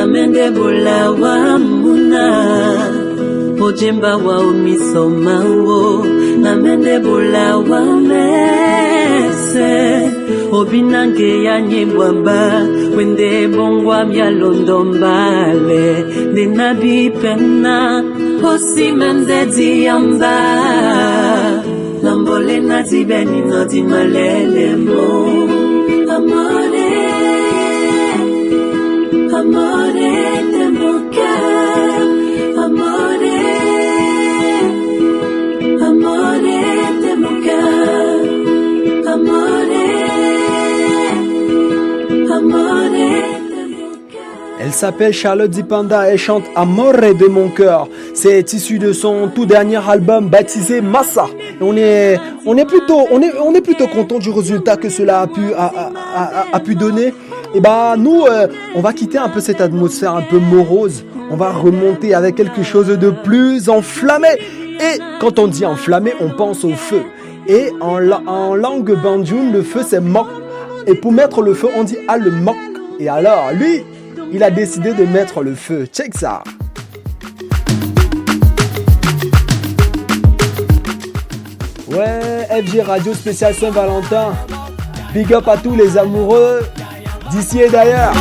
Namende bola wa muna Ojemba wa umisoma wo Namende bola wa mese Obinange ya nyembwamba Wende bongwa mya londombale Nenabi pena Osi mende diyamba Lambole na dibeni no di malele mo Amore Amore de mon cœur Amore Amore de mon cœur Amore Amore de mon cœur. Elle s'appelle Charlotte Dipanda et chante Amore de mon cœur. C'est issu de son tout dernier album baptisé Massa. Et on est plutôt content du résultat que cela a pu donner. Et nous, on va quitter un peu cette atmosphère un peu morose. On va remonter avec quelque chose de plus enflammé. Et quand on dit enflammé, on pense au feu. Et en langue bandioune, le feu c'est mok. Et pour mettre le feu, on dit ah le mok. Et alors, lui, il a décidé de mettre le feu. Check ça. Ouais, FG Radio spécial Saint-Valentin. Big up à tous les amoureux d'ici et d'ailleurs.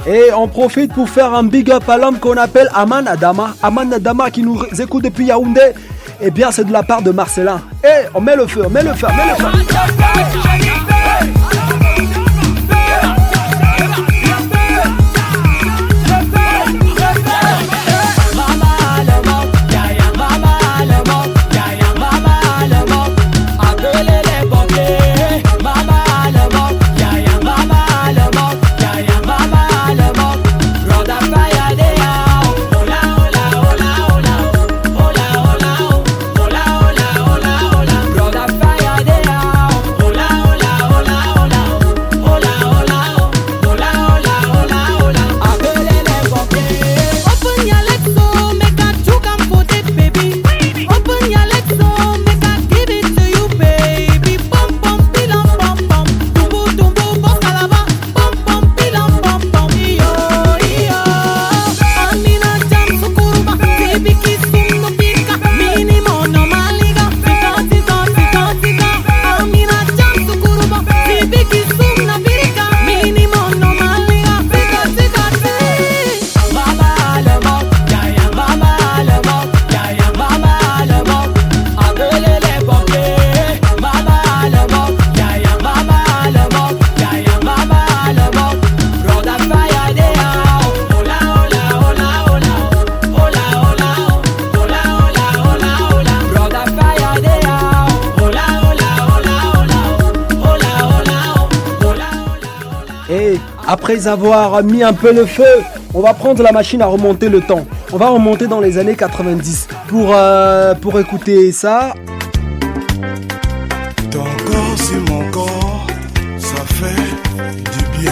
Et on profite pour faire un big up à l'homme qu'on appelle Aman Adama. Aman Adama qui nous écoute depuis Yaoundé. Et bien c'est de la part de Marcelin. Et on met le feu, on met le feu, on met le feu. Après avoir mis un peu le feu, on va prendre la machine à remonter le temps. On va remonter dans les années 90 pour écouter ça. Ton corps sur mon corps, ça fait du bien.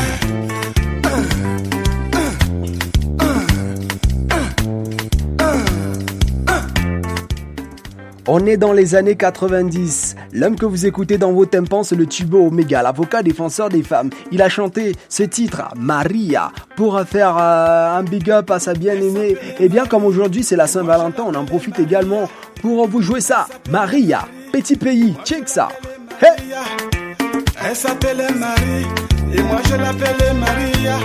On est dans les années 90. L'homme que vous écoutez dans vos tympans, c'est le Tubo Omega, l'avocat défenseur des femmes. Il a chanté ce titre, Maria, pour faire un big up à sa bien-aimée. Et bien comme aujourd'hui c'est la Saint-Valentin, on en profite également pour vous jouer ça. Maria, petit pays, check ça. Hey! Elle s'appelait Marie, et moi je l'appelais Maria.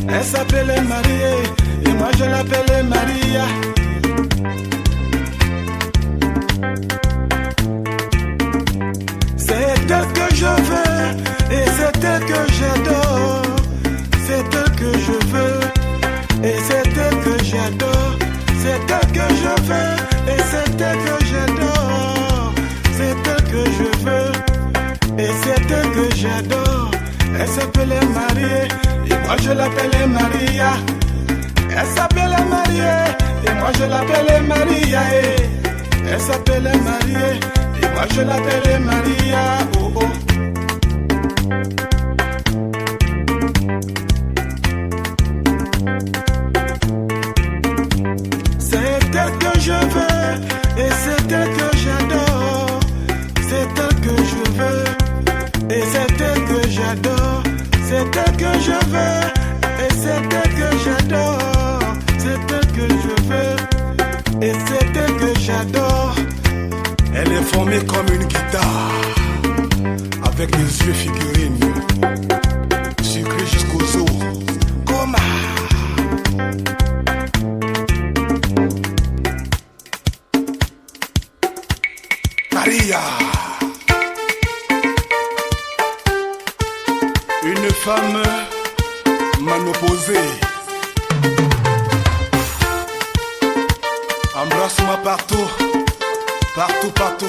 Elle s'appelait Marie, et moi je l'appelais Maria. C'est elle que je veux et c'est elle que j'adore. C'est elle que je veux et c'est elle que j'adore. C'est elle que je veux et c'est elle que j'adore. C'est elle que je veux et c'est elle que j'adore. Elle s'appelait Marie et moi je l'appelais Maria. Elle s'appelait Marie et moi je l'appelais Maria. Elle s'appelait Marie et moi je l'appelais Maria. Oh oh. C'est elle que je veux et c'est elle que j'adore. C'est elle que je veux et c'est elle que j'adore. C'est elle que je veux et c'est elle que j'adore. C'est elle que je veux et c'est elle que j'adore. Elle est formée comme une guitare avec des yeux figurines sucrés jusqu'aux os. Comme Maria, une femme manoposée. Embrasse-moi partout, partout, partout.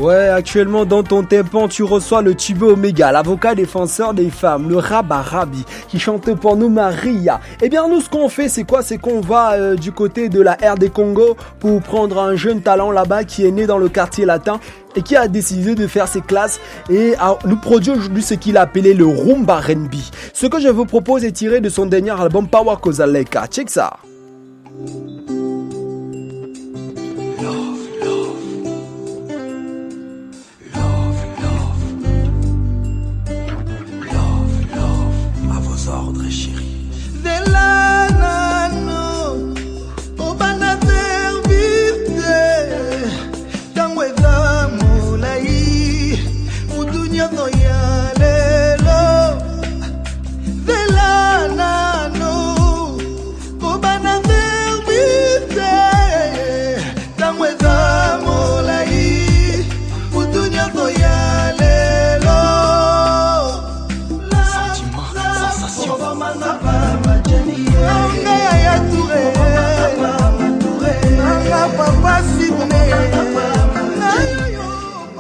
Ouais, actuellement dans ton tympan, tu reçois le Tibé Omega, l'avocat défenseur des femmes, le Rabarabi, qui chante pour nous Maria. Eh bien, nous, ce qu'on fait, c'est quoi? C'est qu'on va du côté de la RD Congo pour prendre un jeune talent là-bas qui est né dans le quartier latin et qui a décidé de faire ses classes et nous produire aujourd'hui ce qu'il a appelé le Rumba R&B. Ce que je vous propose est tiré de son dernier album Power Kozaleka. Check ça.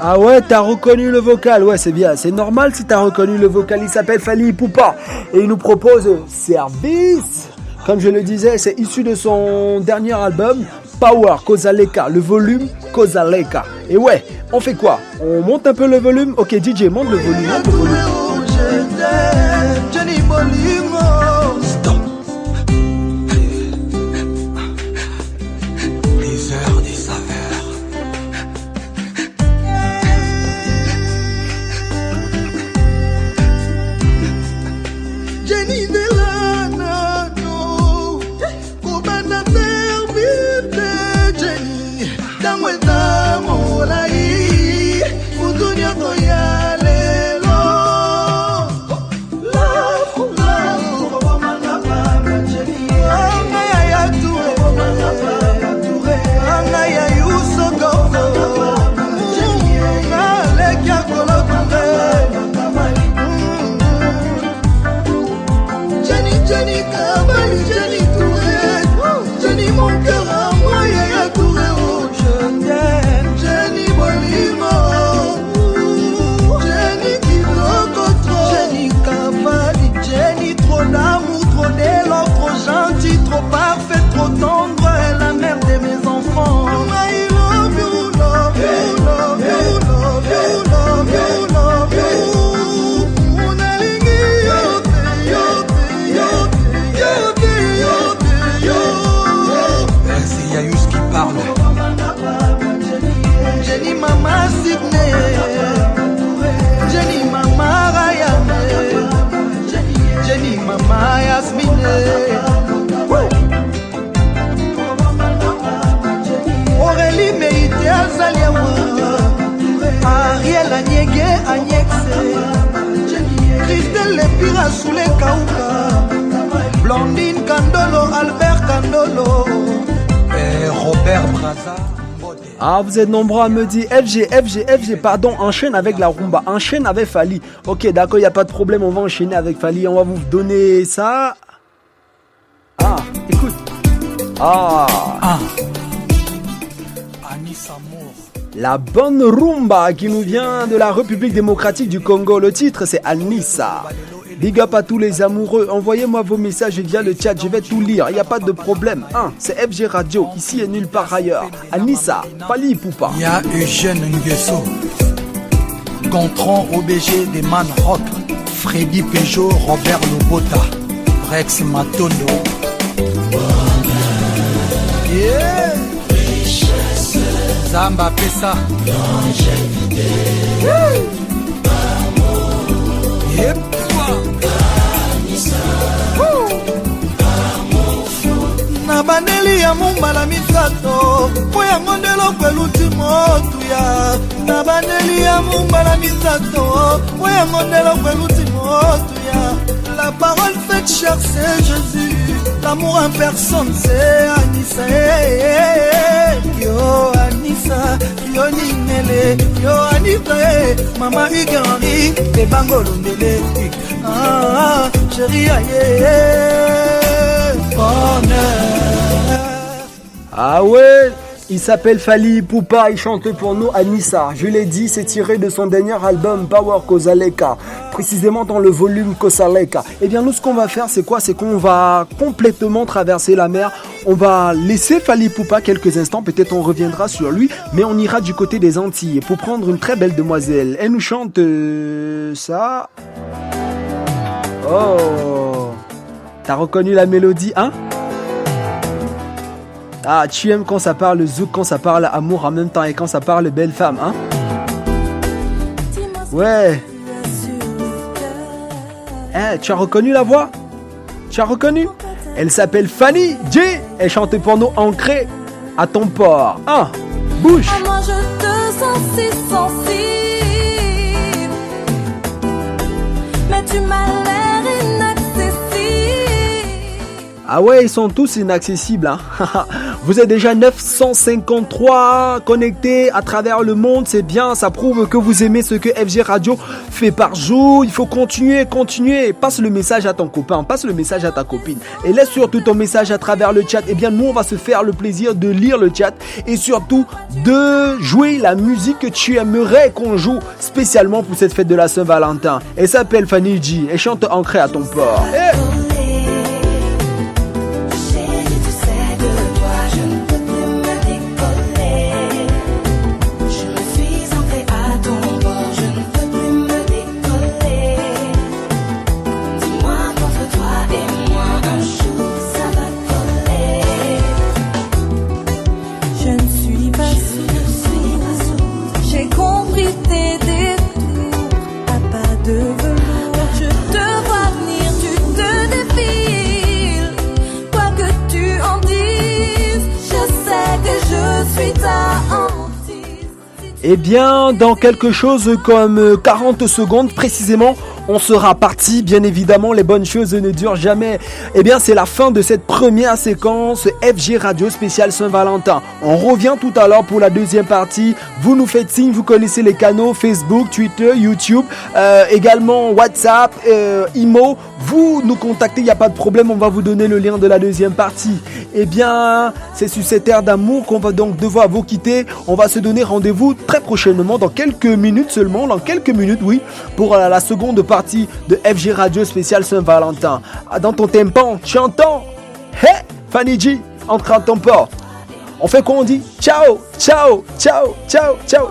Ah ouais, t'as reconnu le vocal, ouais c'est bien, c'est normal si t'as reconnu le vocal, il s'appelle Fally Ipupa et il nous propose Service. Comme je le disais, c'est issu de son dernier album Power Kozaleka, le volume Kozaleka. Et ouais, on fait quoi? On monte un peu le volume? Ok DJ, monte le volume, monte le volume. Blondine Kandolo, Albert Kandolo et Robert Braza. Ah, vous êtes nombreux à me dire FG, pardon, enchaîne avec la rumba, enchaîne avec Fally. Ok, d'accord, il n'y a pas de problème, on va enchaîner avec Fally, on va vous donner ça. Ah, écoute. Ah. La bonne rumba qui nous vient de la République démocratique du Congo. Le titre, c'est Anissa. Big up à tous les amoureux. Envoyez-moi vos messages via le chat. Je vais tout lire. Il n'y a pas de problème. C'est FG Radio. Ici et nulle part ailleurs. Anissa, Fally Ipupa. Il y a Eugène Nguesso, Gontran OBG des Man Rock, Freddy Peugeot, Robert Lobota, Rex Matondo. Yeah. Zamba Pessa. Yep. Na bandeli ya mumbala misato po yango ndelo kweluti motuya. Na bandeli ya mumbala misato po yango ndelo kweluti motuya. La parole faite chair c'est Jésus. L'amour en personne c'est Anissa. Yo Anissa, yo Ninele, yo Anissa, Mama Igari, te bangolo ndele. Chérie aïe, bonheur. Ah ouais, il s'appelle Fally Ipupa, il chante pour nous Anissa. Je l'ai dit, c'est tiré de son dernier album Power Kozaleka, précisément dans le volume Kosaleka. Eh bien nous ce qu'on va faire c'est quoi? C'est qu'on va complètement traverser la mer. On va laisser Fally Ipupa quelques instants, peut-être on reviendra sur lui, mais on ira du côté des Antilles pour prendre une très belle demoiselle. Elle nous chante ça. Oh, t'as reconnu la mélodie, hein? Ah, tu aimes quand ça parle zouk, quand ça parle amour en même temps et quand ça parle belle femme, hein? Ouais. Eh, tu as reconnu la voix? Tu as reconnu? Elle s'appelle Fanny J. Elle chante pour nous Ancré à ton port. Bouge. Ah, moi je te sens si sensible, mais tu m'as l'air inaccessible. Ah ouais, ils sont tous inaccessibles, hein. Vous êtes déjà 953 connectés à travers le monde, c'est bien, ça prouve que vous aimez ce que FG Radio fait par jour. Il faut continuer. Passe le message à ton copain, passe le message à ta copine et laisse surtout ton message à travers le chat. Eh bien, nous, on va se faire le plaisir de lire le chat et surtout de jouer la musique que tu aimerais qu'on joue spécialement pour cette fête de la Saint-Valentin. Elle s'appelle Fanny J. Elle chante Ancré à ton port. Hey. Eh bien, dans quelque chose comme 40 secondes précisément, on sera parti. Bien évidemment, les bonnes choses ne durent jamais. Eh bien, c'est la fin de cette première séquence FG Radio spéciale Saint-Valentin. On revient tout à l'heure pour la deuxième partie. Vous nous faites signe, vous connaissez les canaux Facebook, Twitter, YouTube, également WhatsApp, Imo. Vous nous contactez, il n'y a pas de problème, on va vous donner le lien de la deuxième partie. Eh bien, c'est sur cette ère d'amour qu'on va donc devoir vous quitter. On va se donner rendez-vous très prochainement, dans quelques minutes seulement, oui, pour la seconde partie de FG Radio spécial Saint-Valentin. Dans ton tympan, tu entends? Hey, Fanny J, entre à ton port. On fait quoi, on dit? Ciao, ciao, ciao, ciao, ciao.